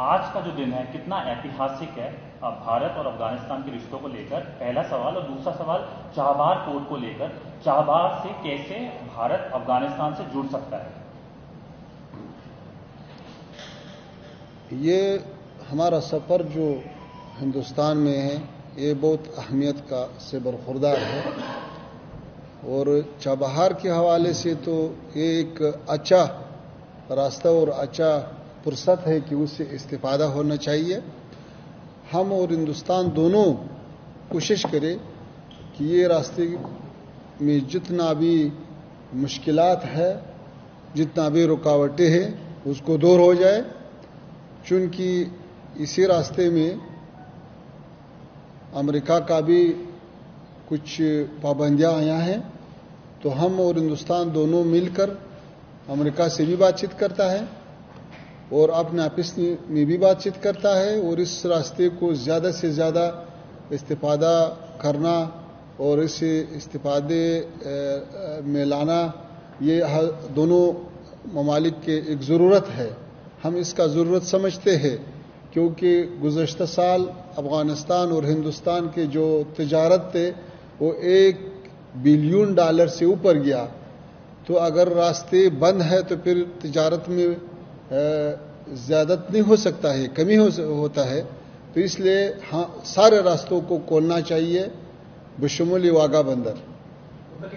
آج کا جو دن ہے کتنا ایتہاسک ہے بھارت اور افغانستان کے رشتوں کو لے کر، پہلا سوال. اور دوسرا سوال چابہار پورٹ کو لے کر، چابہار سے کیسے بھارت افغانستان سے جڑ سکتا ہے؟ یہ ہمارا سفر جو ہندوستان میں ہے یہ بہت اہمیت کا سے برخوردار ہے، اور چابہار کے حوالے سے تو یہ ایک اچھا راستہ اور اچھا فرصت ہے کہ اس سے استفادہ ہونا چاہیے. ہم اور ہندوستان دونوں کوشش کریں کہ یہ راستے میں جتنا بھی مشکلات ہے، جتنا بھی رکاوٹیں ہیں، اس کو دور ہو جائے، چونکہ اسی راستے میں امریکہ کا بھی کچھ پابندیاں آیا ہیں. تو ہم اور ہندوستان دونوں مل کر امریکہ سے بھی بات چیت کرتا ہے اور اپنے آپس میں بھی بات چیت کرتا ہے، اور اس راستے کو زیادہ سے زیادہ استفادہ کرنا اور اس استفادے میں لانا یہ دونوں ممالک کے ایک ضرورت ہے. ہم اس کا ضرورت سمجھتے ہیں کیونکہ گزشتہ سال افغانستان اور ہندوستان کے جو تجارت تھے وہ $1 بلین سے اوپر گیا. تو اگر راستے بند ہے تو پھر تجارت میں زیادت نہیں ہو سکتا ہے، کمی ہوتا ہے. تو اس لیے سارے راستوں کو کھولنا چاہیے بشمول واگا بندر. میں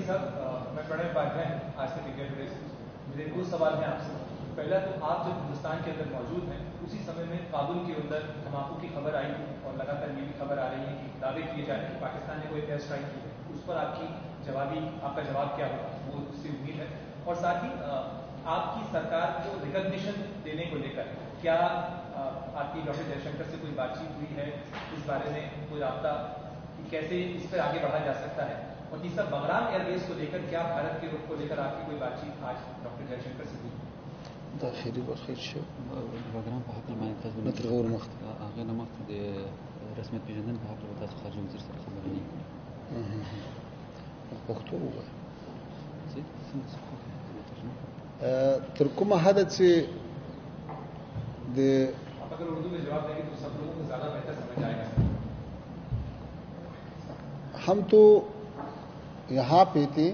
پڑھے پاٹھا ہے آج کے میرے دو سوال ہیں آپ سے. پہلا تو آپ جب ہندوستان کے اندر موجود ہیں اسی سمے میں کابل کے اندر دھماکوں کی خبر آئی اور لگاتار یہ بھی خبر آ رہی ہے کہ دعوے کیے جا رہے ہیں کہ پاکستان نے کوئی ایئر اسٹرائک کی ہے. اس پر آپ کا جواب کیا ہوگا، وہ اس سے امید ہے. اور ساتھ ہی آپ کی سرکار کو ریکگنیشن دینے کو لے کر کیا آپ کی ڈاکٹر جے شنکر سے کوئی بات چیت ہوئی ہے، اس بارے میں کوئی رابطہ کہ کیسے اس پر آگے بڑھا جا سکتا ہے. اور تیسرا بغرام ایئر بیس کو لے کر کیا بھارت کے رخ کو لے کر آپ کی کوئی بات چیت آج ڈاکٹر جے شنکر سے ہوئی؟ داخلي بخير شو بګرام په حق ما تاسو مثل غور مخ هغه نه مخ د رسمیت پیژندنې په حق له تاسو خارجه وزیر سره خبرې نه پښتو وایي زه څنګه ترجمه تر کومه حد چې د آپ اگر اردو میں جواب دیں گے تو سب لوگوں کو زیادہ بہتر سمجھ آئے گا. ہم تو یہاں پہ تھے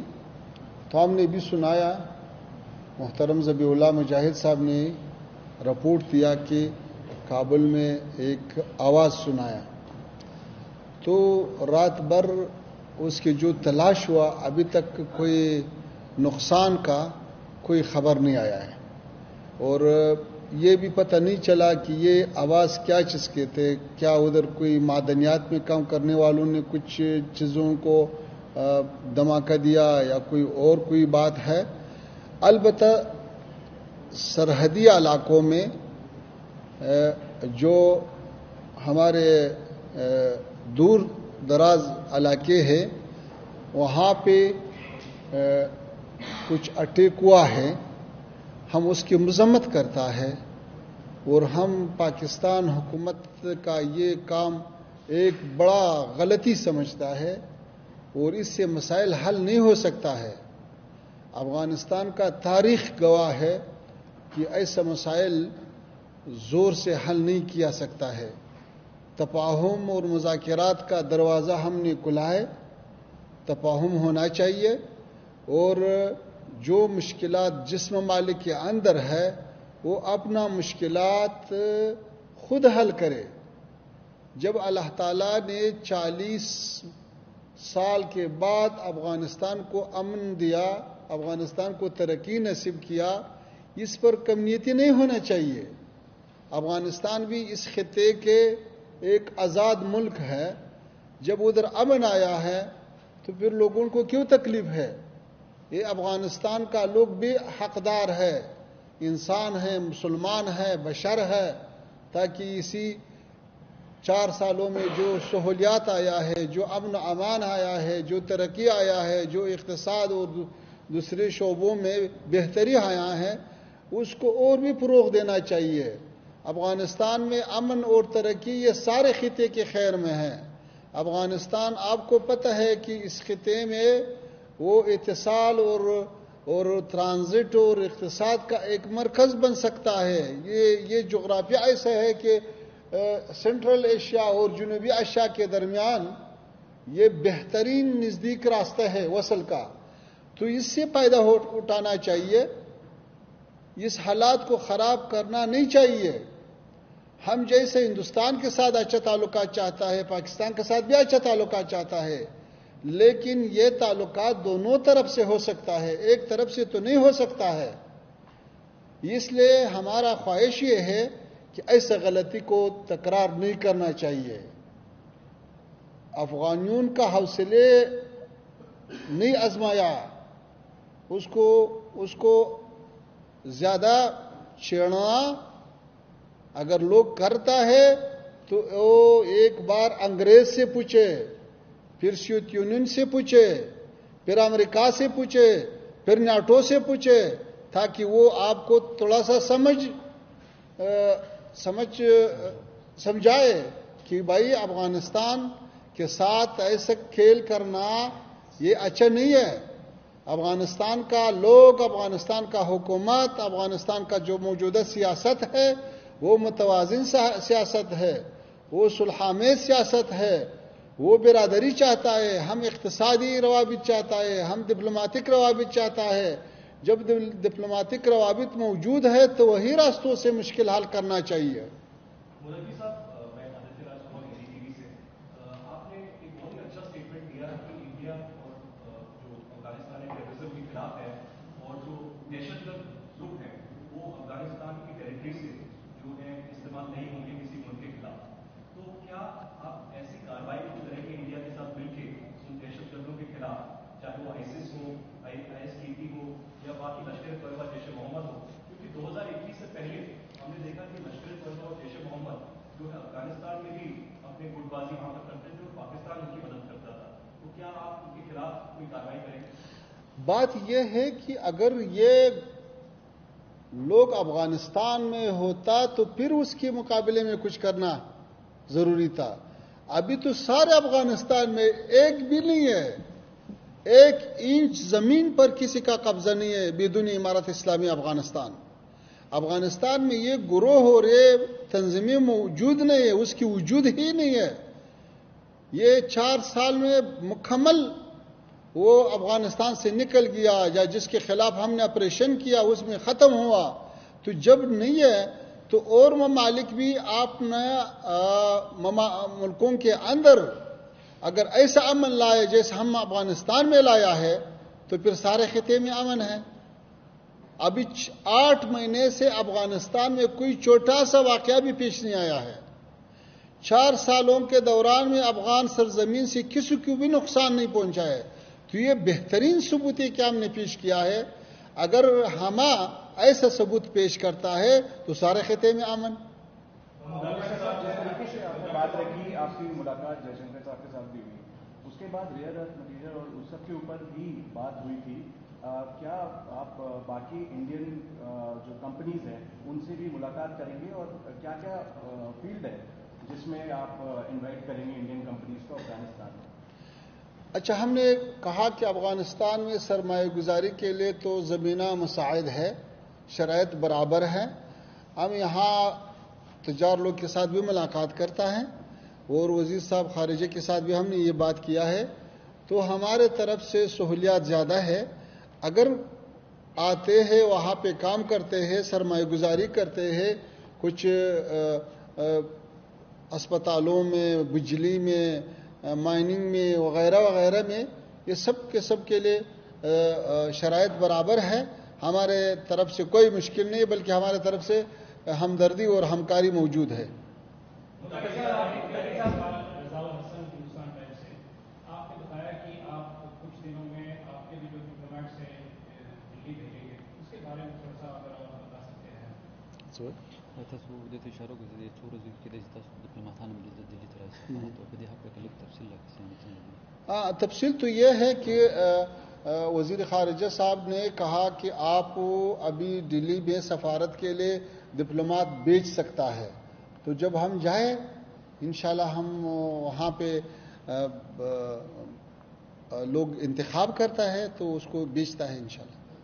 تو ہم نے بھی سنایا، محترم ذبیح اللہ مجاہد صاحب نے رپورٹ دیا کہ کابل میں ایک آواز سنایا. تو رات بھر اس کی جو تلاش ہوا ابھی تک کوئی نقصان کا کوئی خبر نہیں آیا ہے، اور یہ بھی پتہ نہیں چلا کہ یہ آواز کیا چیز کے تھے. کیا ادھر کوئی معدنیات میں کام کرنے والوں نے کچھ چیزوں کو دھماکہ دیا یا کوئی بات ہے. البتہ سرحدی علاقوں میں جو ہمارے دور دراز علاقے ہیں وہاں پہ کچھ اٹیک ہوا ہے. ہم اس کی مذمت کرتا ہے اور ہم پاکستان حکومت کا یہ کام ایک بڑا غلطی سمجھتا ہے اور اس سے مسائل حل نہیں ہو سکتا ہے. افغانستان کا تاریخ گواہ ہے کہ ایسا مسائل زور سے حل نہیں کیا سکتا ہے. تفاہم اور مذاکرات کا دروازہ ہم نے کھلا ہے. تفاہم ہونا چاہیے اور جو مشکلات جس ممالک کے اندر ہے وہ اپنا مشکلات خود حل کرے. جب اللہ تعالیٰ نے 40 سال کے بعد افغانستان کو امن دیا، افغانستان کو ترقی نصیب کیا، اس پر کمیونٹی نہیں ہونا چاہیے. افغانستان بھی اس خطے کے ایک آزاد ملک ہے. جب ادھر امن آیا ہے تو پھر لوگوں کو کیوں تکلیف ہے؟ یہ افغانستان کا لوگ بھی حقدار ہے، انسان ہے، مسلمان ہے، بشر ہے، تاکہ اسی 4 سالوں میں جو سہولیات آیا ہے، جو امن امان آیا ہے، جو ترقی آیا ہے، جو اقتصاد اور دوسرے شعبوں میں بہتری آیا ہے، اس کو اور بھی فروغ دینا چاہیے. افغانستان میں امن اور ترقی یہ سارے خطے کے خیر میں ہے. افغانستان آپ کو پتہ ہے کہ اس خطے میں وہ اتصال اور اور ٹرانزٹ اور اقتصاد کا ایک مرکز بن سکتا ہے. یہ جغرافیہ ایسا ہے کہ سینٹرل ایشیا اور جنوبی ایشیا کے درمیان یہ بہترین نزدیک راستہ ہے وصل کا. تو اس سے فائدہ اٹھانا چاہیے. اس حالات کو خراب کرنا نہیں چاہیے. ہم جیسے ہندوستان کے ساتھ اچھا تعلقات چاہتا ہے، پاکستان کے ساتھ بھی اچھا تعلقات چاہتا ہے، لیکن یہ تعلقات دونوں طرف سے ہو سکتا ہے، ایک طرف سے تو نہیں ہو سکتا ہے. اس لیے ہمارا خواہش یہ ہے کہ ایسا غلطی کو تکرار نہیں کرنا چاہیے. افغانیوں کا حوصلے نہیں آزمایا، اس کو زیادہ چھیڑنا اگر لوگ کرتا ہے تو وہ ایک بار انگریز سے پوچھے، پھر سوویت یونین سے پوچھے، پھر امریکہ سے پوچھے، پھر نیٹو سے پوچھے، تاکہ وہ آپ کو تھوڑا سا سمجھائے کہ بھائی افغانستان کے ساتھ ایسا کھیل کرنا یہ اچھا نہیں ہے. افغانستان کا لوگ، افغانستان کا حکومت، افغانستان کا جو موجودہ سیاست ہے وہ متوازن سیاست ہے، وہ صلحآمیز سیاست ہے، وہ برادری چاہتا ہے، ہم اقتصادی روابط چاہتا ہے، ہم ڈپلومیٹک روابط چاہتا ہے. جب ڈپلومیٹک روابط موجود ہے تو وہی راستوں سے مشکل حل کرنا چاہیے. مودی صاحب، میں آدتیہ راج کمار ٹی وی سے. آپ نے ایک بہت ہی اچھا اسٹیٹمنٹ دیا کہ انڈیا اور جو افغانستان ٹیررزم کے خلاف ہے اور جو دہشت گرد گروپ ہیں وہ افغانستان کی ٹیریٹری سے جو ہے استعمال نہیں ہوں گے کسی ملک کے خلاف. تو کیا آپ ایسی کارروائی کو کریں گے انڈیا کے ساتھ مل کے ان دہشت گردوں کے خلاف، چاہے وہ آئیسس ہو، ISKP ہو یا باقی لشکر طیبہ جیش محمد ہو؟ کیونکہ 2021 سے پہلے ہم نے دیکھا کہ لشکر طیبہ اور جیش محمد جو ہے افغانستان میں بھی اپنے گٹ بازی وہاں پر کرتے تھے اور پاکستان ان کی مدد کرتا تھا. تو کیا آپ ان کے خلاف کوئی کارروائی کریں گے؟ بات یہ ہے کہ اگر یہ لوگ افغانستان میں ہوتا تو پھر اس کے مقابلے میں کچھ کرنا ضروری تھا. ابھی تو سارے افغانستان میں ایک بھی نہیں ہے، ایک انچ زمین پر کسی کا قبضہ نہیں ہے بدون امارت اسلامی افغانستان. افغانستان میں یہ گروہ اور یہ تنظیمیں موجود نہیں ہے، اس کی وجود ہی نہیں ہے. یہ 4 سال میں مکمل وہ افغانستان سے نکل گیا، یا جس کے خلاف ہم نے آپریشن کیا اس میں ختم ہوا. تو جب نہیں ہے تو اور ممالک بھی اپنے ملکوں کے اندر اگر ایسا امن لائے جیسے ہم افغانستان میں لایا ہے تو پھر سارے خطے میں امن ہے. ابھی 8 مہینے سے افغانستان میں کوئی چھوٹا سا واقعہ بھی پیش نہیں آیا ہے. 4 سالوں کے دوران میں افغان سرزمین سے کسی کو بھی نقصان نہیں پہنچا ہے. تو یہ بہترین ثبوت ہے کہ ہم نے پیش کیا ہے. اگر ہم ایسا ثبوت پیش کرتا ہے تو سارے خطے میں امن. جس طریقے سے آپ نے بات رکھی، آپ کی ملاقات جے شنکر صاحب کے ساتھ بھی ہوئی، اس کے بعد ریئر ارتھ مٹیریل اور اس سب کے اوپر بھی بات ہوئی تھی. کیا آپ باقی انڈین جو کمپنیز ہیں ان سے بھی ملاقات کریں گے، اور کیا کیا فیلڈ ہے جس میں آپ انوائٹ کریں گے انڈین کمپنیز کو افغانستان میں؟ اچھا، ہم نے کہا کہ افغانستان میں سرمایہ گزاری کے لیے تو زمینہ مساعد ہے، شرائط برابر ہے. ہم یہاں تجار لوگ کے ساتھ بھی ملاقات کرتا ہے اور وزیر صاحب خارجہ کے ساتھ بھی ہم نے یہ بات کیا ہے. تو ہمارے طرف سے سہولیات زیادہ ہے. اگر آتے ہیں وہاں پہ کام کرتے ہیں، سرمایہ گزاری کرتے ہیں، کچھ اسپتالوں میں، بجلی میں، مائننگ میں وغیرہ وغیرہ میں، یہ سب کے لیے شرائط برابر ہے. ہمارے طرف سے کوئی مشکل نہیں، بلکہ ہمارے طرف سے ہمدردی اور ہمکاری موجود ہے. آپ نے بتایا کہ آپ کچھ دنوں میں آپ کے بھی جو ڈپلومیٹس ہیں دلی بھیجیں گے، اس کے بارے میں تھوڑا سا اگر آپ بتا سکتے ہیں. تاسو د دې اشاره کوئ چې څو ورځې کې د تاسو ډیپلوماټانو دلته راځي، نو په دې حق کې لږ تفصیل راکړئ. تفصیل تو یہ ہے کہ وزیر خارجہ صاحب نے کہا کہ آپ ابھی دلی میں سفارت کے لیے ڈپلومات بھیج سکتا ہے. تو جب ہم جائیں انشاءاللہ ہم وہاں پہ لوگ انتخاب کرتا ہے تو اس کو بیچتا ہے انشاءاللہ.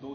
2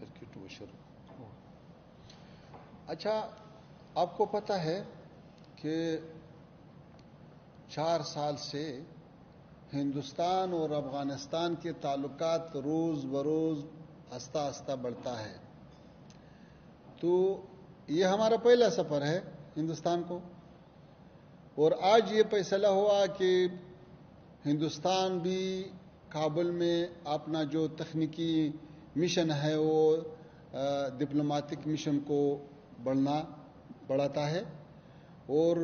کر کے تو شروع. اچھا آپ کو پتہ ہے کہ 4 سال سے ہندوستان اور افغانستان کے تعلقات روز بروز آہستہ آہستہ بڑھتا ہے. تو یہ ہمارا پہلا سفر ہے ہندوستان کو, اور آج یہ فیصلہ ہوا کہ ہندوستان بھی کابل میں اپنا جو تکنیکی مشن ہے وہ ڈپلومیٹک مشن کو بڑھاتا ہے, اور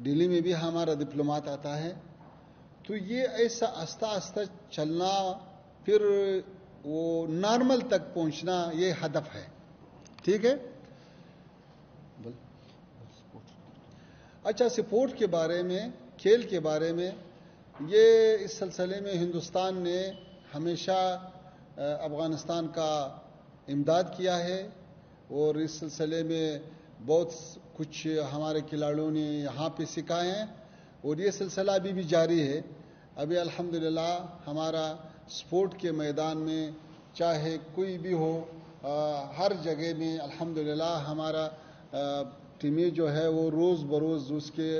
دلی میں بھی ہمارا ڈپلومات آتا ہے. تو یہ ایسا آہستہ آہستہ چلنا, پھر وہ نارمل تک پہنچنا, یہ ہدف ہے. ٹھیک ہے. اچھا, سپورٹ کے بارے میں, کھیل کے بارے میں, یہ اس سلسلے میں ہندوستان نے ہمیشہ افغانستان کا امداد کیا ہے, اور اس سلسلے میں بہت کچھ ہمارے کھلاڑیوں نے یہاں پہ سکھائے ہیں, اور یہ سلسلہ ابھی بھی جاری ہے. ابھی الحمدللہ ہمارا سپورٹ کے میدان میں چاہے کوئی بھی ہو, ہر جگہ میں الحمدللہ ہمارا ٹیمیں جو ہے وہ روز بروز اس کے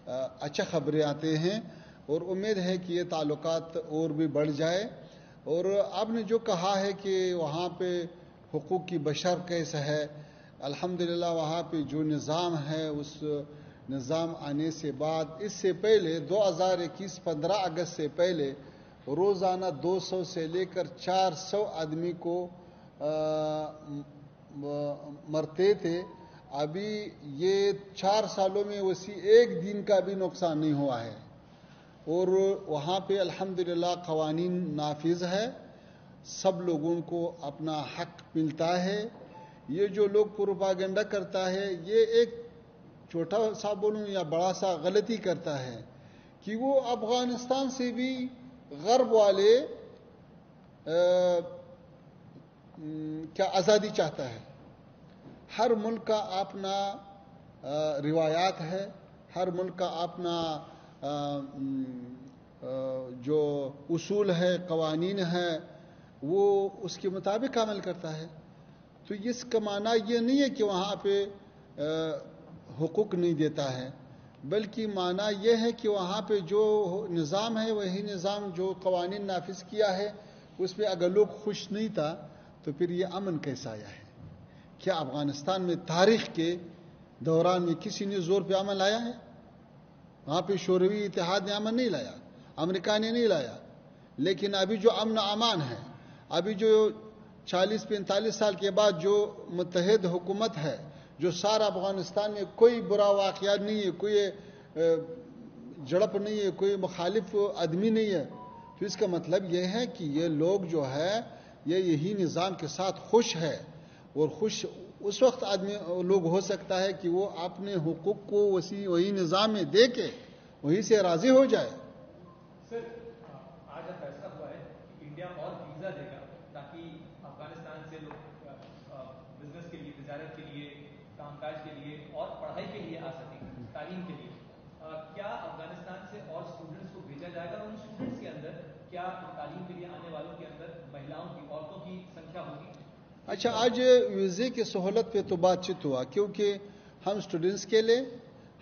اچھا خبریں آتے ہیں, اور امید ہے کہ یہ تعلقات اور بھی بڑھ جائے. اور آپ نے جو کہا ہے کہ وہاں پہ حقوق کی بشر کیسا ہے, الحمدللہ وہاں پہ جو نظام ہے اس نظام آنے سے بعد, اس سے پہلے 2021 15 اگست سے پہلے روزانہ 200 سے لے کر 400 آدمی کو مرتے تھے. ابھی یہ 4 سالوں میں ویسی ایک دن کا بھی نقصان نہیں ہوا ہے, اور وہاں پہ الحمدللہ قوانین نافذ ہے, سب لوگوں کو اپنا حق ملتا ہے. یہ جو لوگ پروپاگنڈا کرتا ہے, یہ ایک چھوٹا سا بولوں یا بڑا سا غلطی کرتا ہے کہ وہ افغانستان سے بھی غرب والے کیا آزادی چاہتا ہے. ہر ملک کا اپنا روایات ہے, ہر ملک کا اپنا جو اصول ہے, قوانین ہے, وہ اس کے مطابق عمل کرتا ہے. تو اس کا معنی یہ نہیں ہے کہ وہاں پہ حقوق نہیں دیتا ہے, بلکہ معنی یہ ہے کہ وہاں پہ جو نظام ہے وہی نظام جو قوانین نافذ کیا ہے اس پہ اگر لوگ خوش نہیں تھا تو پھر یہ امن کیسا آیا ہے. کیا افغانستان میں تاریخ کے دوران میں کسی نے زور پہ امن لایا ہے؟ وہاں پہ شوروی اتحاد نے امن نہیں لایا, امریکہ نے نہیں لایا. لیکن ابھی جو امن امان ہے, ابھی جو 40-45 سال کے بعد جو متحد حکومت ہے, جو سارا افغانستان میں کوئی برا واقعہ نہیں ہے, کوئی جڑپ نہیں ہے, کوئی مخالف آدمی نہیں ہے, تو اس کا مطلب یہ ہے کہ یہ لوگ جو ہے یہ یہی نظام کے ساتھ خوش ہے. اور خوش اس وقت آدمی لوگ ہو سکتا ہے کہ وہ اپنے حقوق کو وہی نظام میں دے کے وہی سے راضی ہو جائے. سر آج فیصلہ ہوا ہے کہ انڈیا اور ویزا دے گا تاکہ افغانستان سے لوگ بزنس کے لیے, تجارت کے لیے, کام کاج کے لیے اور پڑھائی کے لیے آ سکیں, تعلیم کے لیے. کیا افغانستان سے اور اسٹوڈنٹس کو بھیجا جائے گا, اور ان اسٹوڈنٹس کے اندر کیا تعلیم کے لیے آنے والوں کے اندر مہیلاؤں کی, عورتوں کی سنکھیا ہوگی؟ اچھا, آج ویزے کی سہولت پہ تو بات چیت ہوا, کیونکہ ہم اسٹوڈنٹس کے لیے,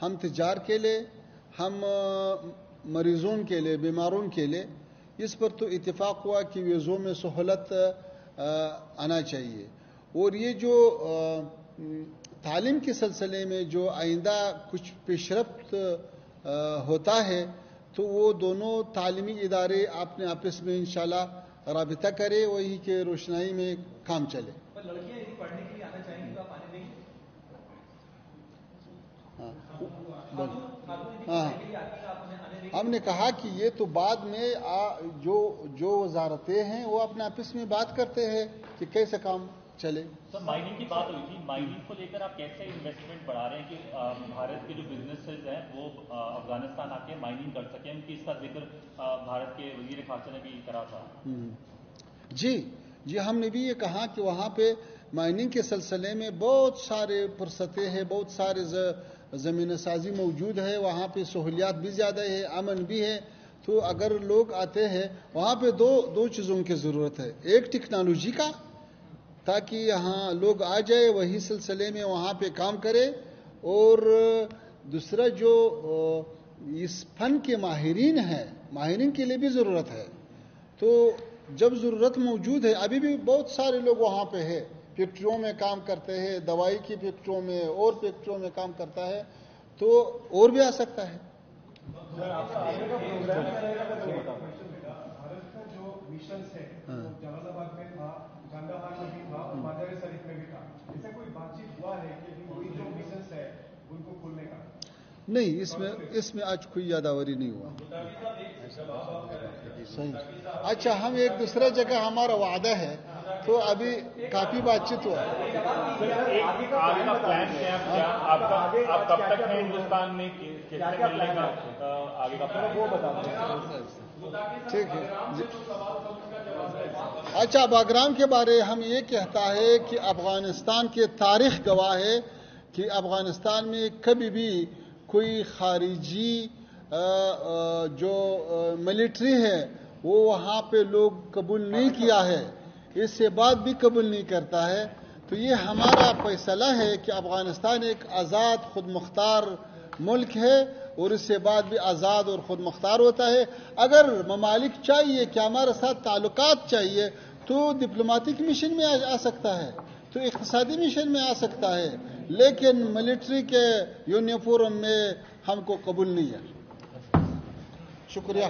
ہم تجار کے لیے, ہم مریضوں کے لیے, بیماروں کے لیے, اس پر تو اتفاق ہوا کہ ویزوں میں سہولت آنا چاہیے. اور یہ جو تعلیم کے سلسلے میں جو آئندہ کچھ پیش رفت ہوتا ہے تو وہ دونوں تعلیمی ادارے اپنے آپس میں انشاءاللہ رابطہ کرے, وہی کے روشنائی میں کام چلے. پر لڑکیاں یدی پڑھنے کے لیے آنا چاہیں گی تو آپ آنے دیں گے؟ ہم نے کہا کہ یہ تو بعد میں جو وزارتیں ہیں وہ اپنے آپس میں بات کرتے ہیں کہ کیسے کام چلے. سر مائننگ کی بات ہوئی تھی, مائننگ کو لے کر آپ کیسے انویسٹمنٹ بڑھا رہے ہیں کہ بھارت کے جو بزنسز ہیں وہ افغانستان آ کے مائننگ کر سکیں, ان کی اس کا ذکر بھارت کے وزیر خارجہ نے بھی کرا تھا. جی ہم نے بھی یہ کہا کہ وہاں پہ مائننگ کے سلسلے میں بہت سارے فرصتیں ہیں, بہت سارے زمین سازی موجود ہے, وہاں پہ سہولیات بھی زیادہ ہے, امن بھی ہے. تو اگر لوگ آتے ہیں وہاں پہ دو چیزوں کی ضرورت ہے. ایک ٹیکنالوجی کا تاکہ یہاں لوگ آ جائے وہی سلسلے میں وہاں پہ کام کرے, اور دوسرا جو اس فن کے ماہرین کے لیے بھی ضرورت ہے. تو جب ضرورت موجود ہے, ابھی بھی بہت سارے لوگ وہاں پہ ہیں, فیکٹریوں میں کام کرتے ہیں, دوائی کی فیکٹریوں میں اور فیکٹریوں میں کام کرتا ہے, تو اور بھی آ سکتا ہے. بھارت کا جو مشنز ہے جلال آباد میں تھا, کندہار میں بھی تھا اور مادر شریف میں بھی تھا, ایسا کوئی بات چیت ہوا ہے کہ کوئی جو مشنز ہے ان کو کھولنے کا؟ نہیں, اس میں آج کوئی یاداوری نہیں ہوا. صحیح. اچھا, ہم ایک دوسرے جگہ ہمارا وعدہ ہے, تو ابھی کافی بات چیت ہوا. آگے کا پلان کیا ہے آپ کب تک ہیں ہندوستان میں, آگے کا پلان وہ بتا دیں. ٹھیک ہے. اچھا, باغرام کے بارے ہم یہ کہتا ہے کہ افغانستان کی تاریخ گواہ ہے کہ افغانستان میں کبھی بھی کوئی خارجی جو ملٹری ہے وہ وہاں پہ لوگ قبول نہیں کیا ہے, اس سے بعد بھی قبول نہیں کرتا ہے. تو یہ ہمارا فیصلہ ہے کہ افغانستان ایک آزاد خود مختار ملک ہے, اور اس سے بعد بھی آزاد اور خود مختار ہوتا ہے. اگر ممالک چاہیے کہ ہمارے ساتھ تعلقات چاہیے تو ڈپلومیٹک مشن میں آ سکتا ہے, تو اقتصادی مشن میں آ سکتا ہے, لیکن ملٹری کے یونیفارم میں ہم کو قبول نہیں ہے. شکریہ.